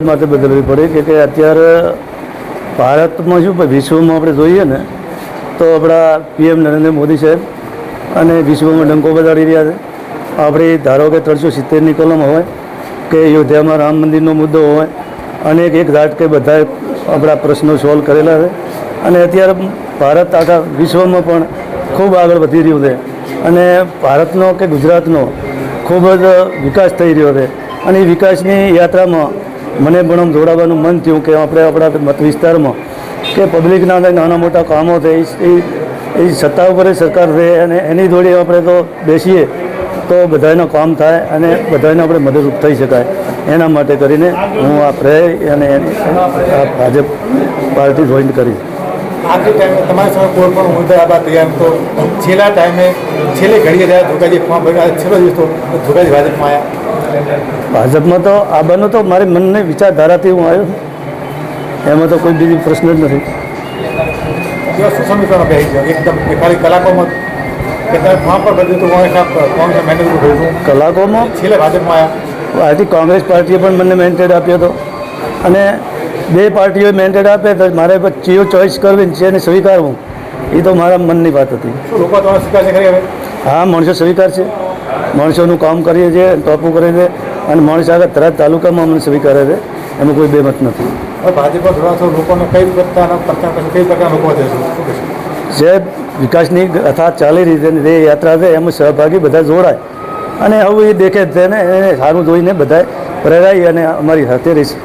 માટે બદલવી પડે કે અત્યારે ભારતમાં શું વિશ્વમાં આપણે જોઈએ ને તો આપણા પીએમ નરેન્દ્ર મોદી સાહેબ અને વિશ્વમાં ડંકો બજાડી રહ્યા છે. આપણી ધારો કે 370ની કલમ હોય કે અયોધ્યામાં રામ મંદિરનો મુદ્દો હોય અને એક ઝાટકે બધા આપણા પ્રશ્નો સોલ્વ કરેલા છે અને અત્યારે ભારત આખા વિશ્વમાં પણ ખૂબ આગળ વધી રહ્યું છે અને ભારતનો કે ગુજરાતનો ખૂબ જ વિકાસ થઈ રહ્યો છે અને એ વિકાસની યાત્રામાં મને પણ આમ જોડાવાનું મન થયું કે આપણે આપણા મત વિસ્તારમાં કે પબ્લિકના નાના મોટા કામો છે એ સત્તા ઉપર સરકાર છે અને એની જોડે આપણે તો બેસીએ તો બધાનું કામ થાય અને બધાને આપણે મદદરૂપ થઈ શકાય. એના માટે કરીને હું આ પ્રય અને ભાજપ પાર્ટી જોઈન કરીશ. આખરી ટાઈમે તમારી સામે કોઈ પણ મુદ્દા આવા તૈયાર તો છેલ્લા ટાઈમે છેલ્લી ઘડીએ રહ્યા ધોકાજી ફોર્મ ભર્યા છેલ્લો દિવસ તો ધોકાજી ભાજપમાં આવ્યા. ભાજપમાં તો આ બનો તો મારી મનની વિચારધારાથી હું આવ્યો એમાં તો કોઈ બીજી પ્રશ્ન જ નથી. કેવા શું સમીકરણો કહે છે એકદમ ખાલી કલાકોમાં કે તમે ફોર્મ પર બદલ્યું તો કોંગ્રેસ મેનેજ કર્યું કલાકોમાં છેલ્લે ભાજપમાં આવ્યા. આથી કોંગ્રેસ પાર્ટીએ પણ મને મેન્ડેટ આપ્યો હતો અને બે પાર્ટીઓએ મેન્ડેટ આપે તો મારે ચીઓ ચોઈસ કરવી છે અને સ્વીકારવું એ તો મારા મનની વાત હતી. શું લોકો તમારે સ્વીકારશે ખરી હવે? હા, માણસો સ્વીકાર છે, માણસોનું કામ કરીએ છીએ, ટોપું કરે છે અને માણસ આગળ તરત તાલુકામાં અમને સ્વીકારે છે, એમાં કોઈ બેમત નથી. હવે ભાજપમાં જોડાશો લોકોને કઈ પ્રકારના પ્રચાર કરશે, કઈ પ્રકારના લોકો વધે છે શું કહેશે? જે વિકાસની અથાત ચાલી રહી છે જે યાત્રા છે એમાં સહભાગી બધા જોડાય અને હવે એ દેખે જ છે ને એને સારું જોઈને બધા પ્રેરાય અને અમારી સાથે રહેશે.